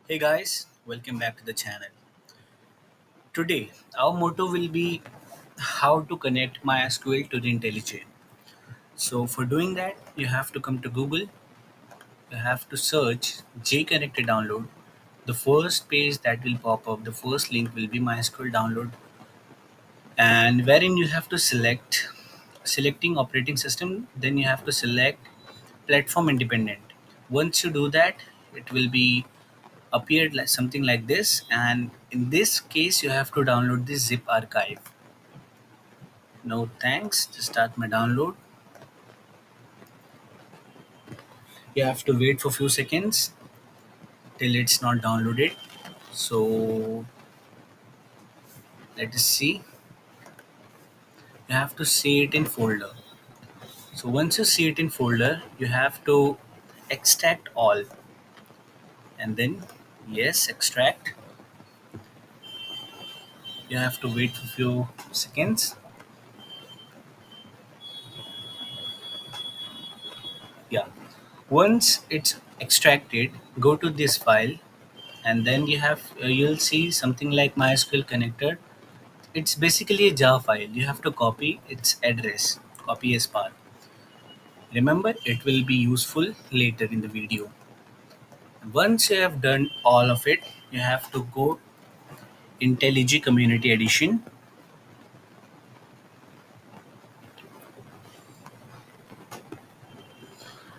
Hey guys, welcome back to the channel. Today, our motto will be how to connect MySQL to the IntelliJ. So, for doing that, you have to come to Google, you have to search jconnector download. The first page that will pop up, the first link will be MySQL download, and wherein you have to selecting operating system, then you have to select platform independent. Once you do that, it will be appeared like something like this, and in this case you have to download the zip archive. No thanks, just start my download. You have to wait for few seconds till it's not downloaded. So let us see. You have to see it in folder. So once you see it in folder, you have to extract all, and then yes, extract. You have to wait for few seconds. Yeah, once it's extracted, go to this file, and then you'll see something like mysql connector. It's basically a jar file. You have to copy its address, copy as path. Remember, it will be useful later in the video. Once you have done all of it, you have to go IntelliJ Community Edition,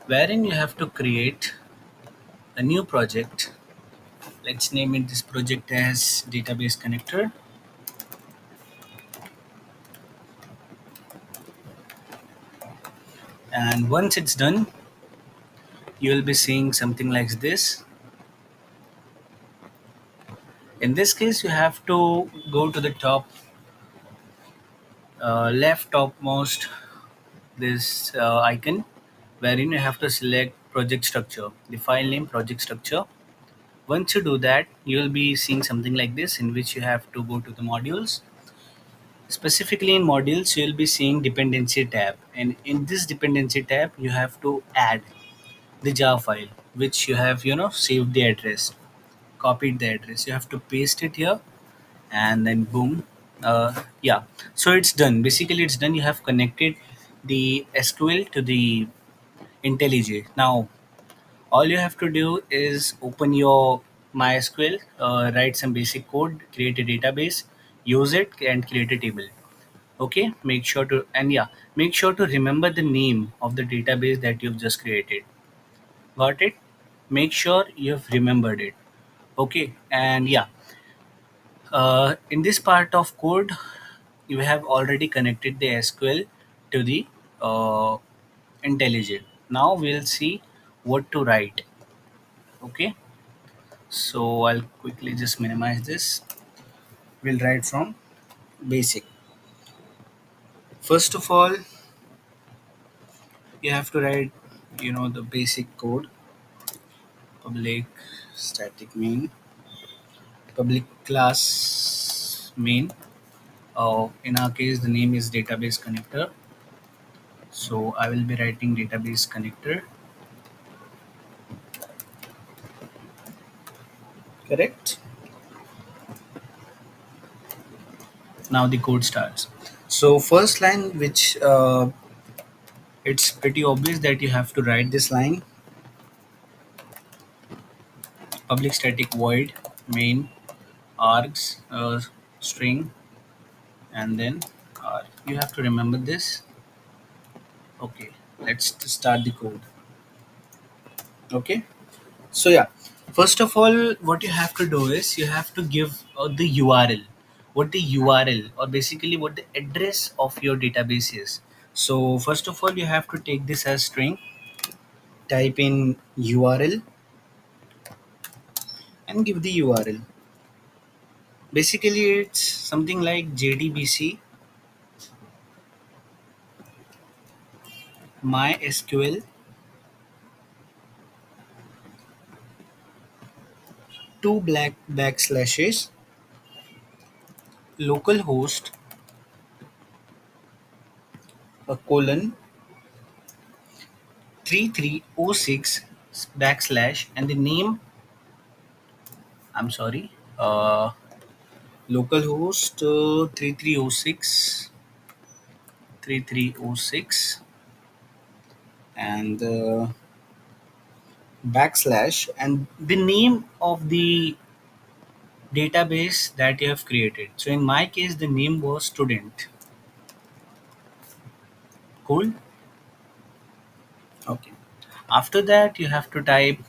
wherein you have to create a new project. Let's name it this project as Database Connector. And once it's done, you will be seeing something like this. In this case, you have to go to the top left topmost this icon, wherein you have to select project structure, the file name project structure. Once you do that, you will be seeing something like this, in which you have to go to the modules. Specifically in modules, you will be seeing dependency tab, and in this dependency tab you have to add the jar file which you have saved the address, copied the address. You have to paste it here, and then boom. Yeah, so it's done. Basically it's done. You have connected the SQL to the IntelliJ. Now all you have to do is open your MySQL, write some basic code, create a database, use it, and create a table. Okay, make sure to remember the name of the database that you've just created. Got it? Make sure you've remembered it. Okay, and yeah, in this part of code, you have already connected the SQL to the uh, IntelliJ. Now we'll see what to write. Okay, so I'll quickly just minimize this. We'll write from basic. First of all, you have to write, the basic code. Public static main, public class main. In our case, the name is database connector. So I will be writing database connector. Correct. Now the code starts. So first line, which it's pretty obvious that you have to write this line: public static void main args string, and then you have to remember this. Okay, let's start the code. Okay, so yeah, first of all, what you have to do is you have to give the URL, what the URL, or basically what the address of your database is. So first of all, you have to take this as string, type in URL, and give the URL. Basically it's something like JDBC mysql, two black backslashes, localhost, a colon, 3306 backslash, and the name I'm sorry, localhost 3306 3306 and backslash and the name of the database that you have created. So in my case, the name was student. Cool. Okay. After that, you have to type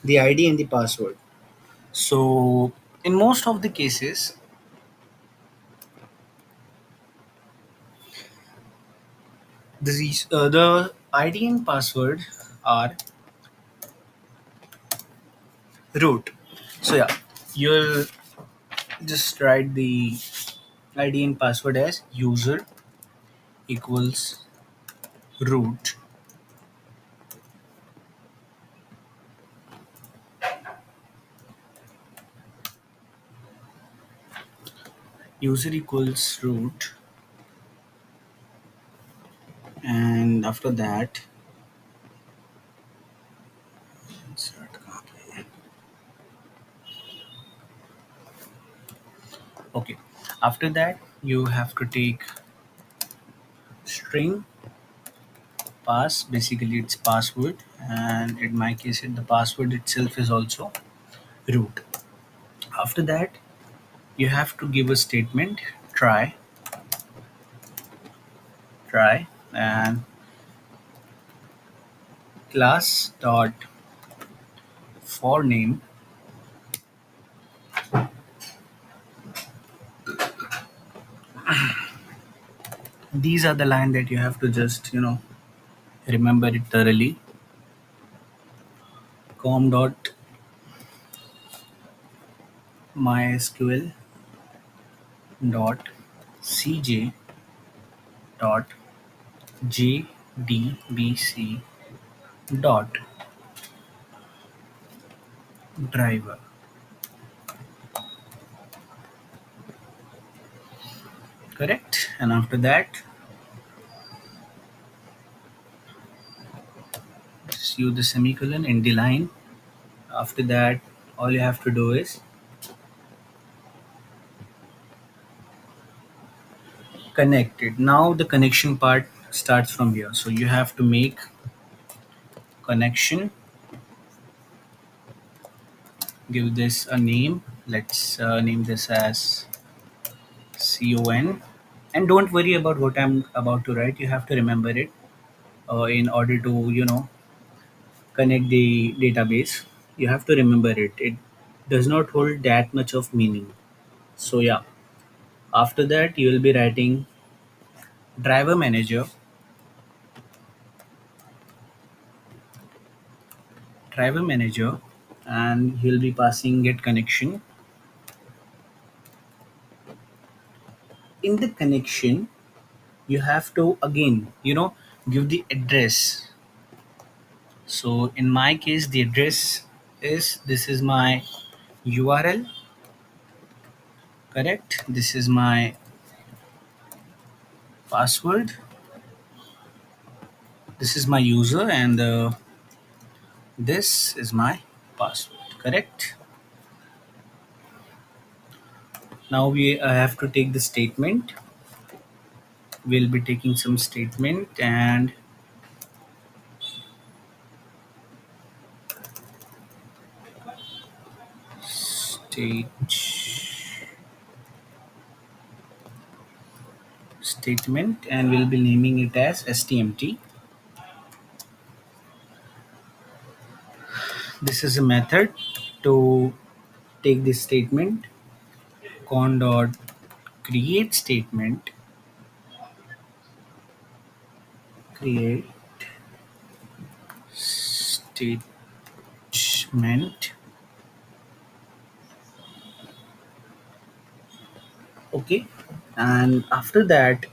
the ID and the password. So in most of the cases, the ID and password are root. So yeah, you'll just write the ID and password as user equals root. User equals root, and after that, insert copy. Okay. After that, you have to take string pass. Basically, it's password, and in my case, the password itself is also root. After that, you have to give a statement try and class.forName. These are the line that you have to just remember it thoroughly. com.mysql.com.cj.jdbc.Driver. Correct. And after that, just use the semicolon in the line. After that, all you have to do is connect it. Now the connection part starts from here. So you have to make connection, give this a name. Let's name this as con. And don't worry about what I'm about to write. You have to remember it in order to connect the database. You have to remember it. It does not hold that much of meaning. So yeah, after that you will be writing driver manager driver manager and you'll be passing get connection. In the connection, you have to again give the address. So in my case, the address is this is my URL. Correct. This is my password. This is my user, and this is my password. Correct. Now we have to take the statement. We'll be taking some statement and state statement, and we'll be naming it as stmt. This is a method to take this statement con.createStatement create statement. Okay, and after that,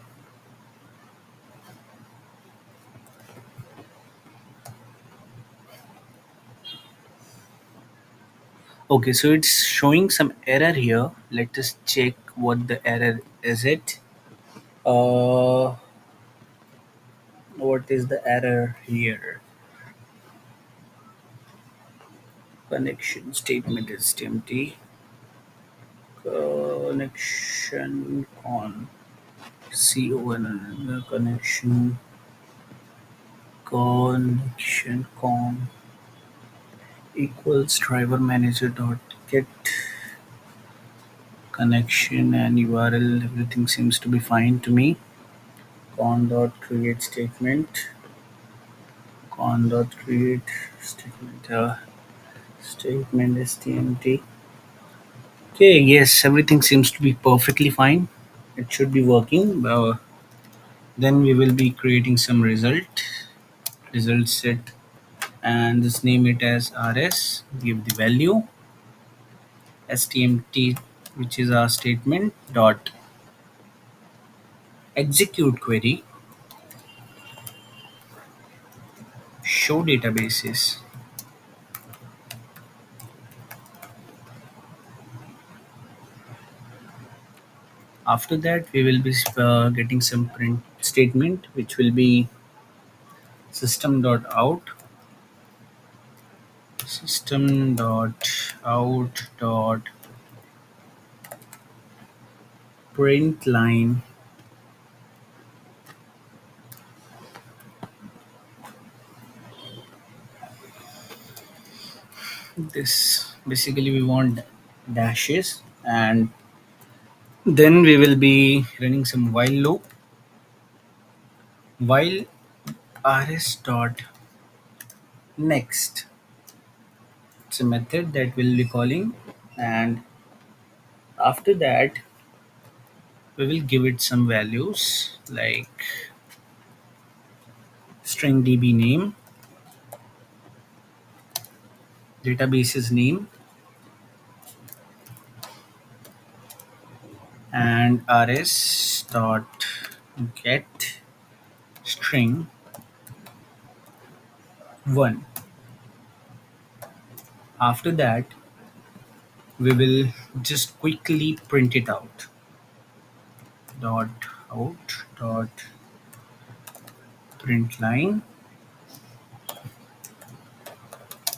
okay, so it's showing some error here. Let us check what the error is. It uh what is the error here? connection statement is stmt connection connection connection equals driverManager dot get connection and URL. Everything seems to be fine to me. con.createStatement con.createStatement statement stmt. Okay, yes, everything seems to be perfectly fine. It should be working. Then we will be creating some result set, and just name it as rs. Give the value stmt, which is our statement dot execute query show databases. After that, we will be getting some print statement, which will be system.out system.out.println. This basically we want dashes, and then we will be running some while loop while rs.next. It's a method that we'll be calling, and after that we will give it some values like string dbName, database's name, and rs.getString 1. After that, we will just quickly print it out. Dot out dot print line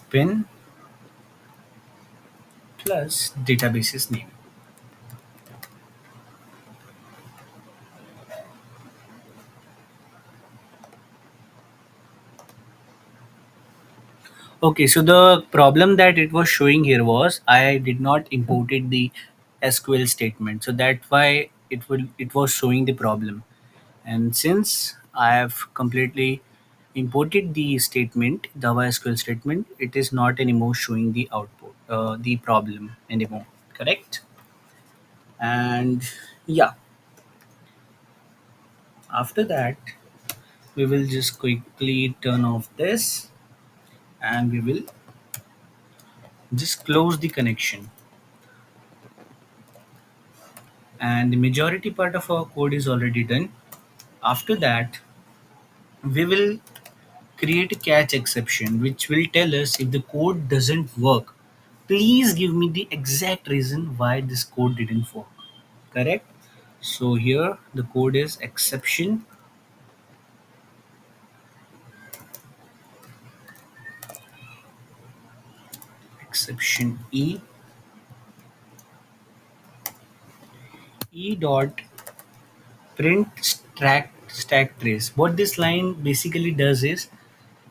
pin plus database's name. Okay, so the problem that it was showing here was I did not imported the SQL statement, so that's why it was showing the problem. And since I have completely imported the statement, Java SQL statement, it is not anymore showing the output, the problem anymore. Correct? And yeah, after that, we will just quickly turn off this, and we will just close the connection. And the majority part of our code is already done. After that, we will create a catch exception which will tell us if the code doesn't work, please give me the exact reason why this code didn't work. Correct? So here the code is exception e dot print stack trace. What this line basically does is,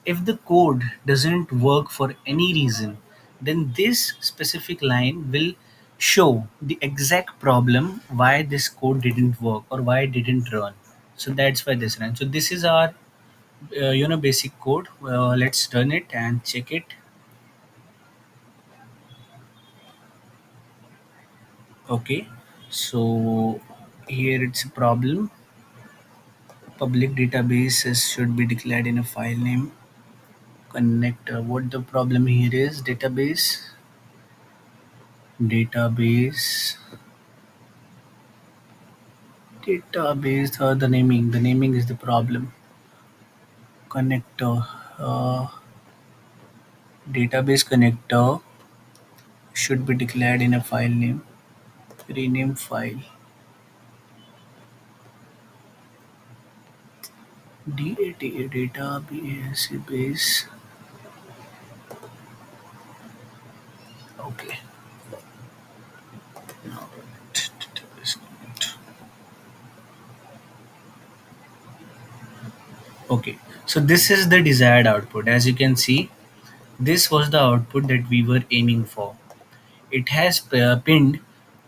if the code doesn't work for any reason, then this specific line will show the exact problem why this code didn't work or why it didn't run. So that's why this ran. So this is our basic code. Let's run it and check it. Okay, so here it's a problem. Public databases should be declared in a file name connector. What the problem here is, database database the naming is the problem. Connector, uh, database connector should be declared in a file name. Rename file database Okay, so this is the desired output. As you can see, this was the output that we were aiming for. It has pinned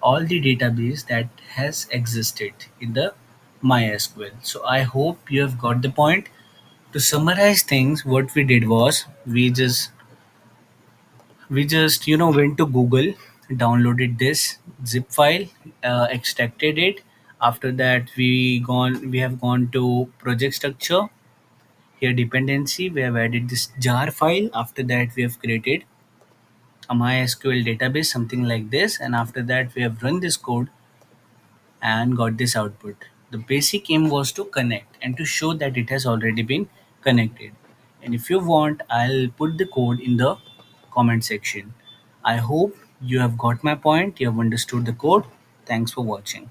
all the database that has existed in the MySQL. So I hope you have got the point. To summarize things, what we did was we just went to Google, downloaded this zip file, extracted it. After that, we have gone to project structure. Here dependency, we have added this jar file. After that, we have created a MySQL database, something like this. And after that, we have run this code and got this output. The basic aim was to connect and to show that it has already been connected. And if you want, I'll put the code in the comment section. I hope you have got my point, you have understood the code. Thanks for watching.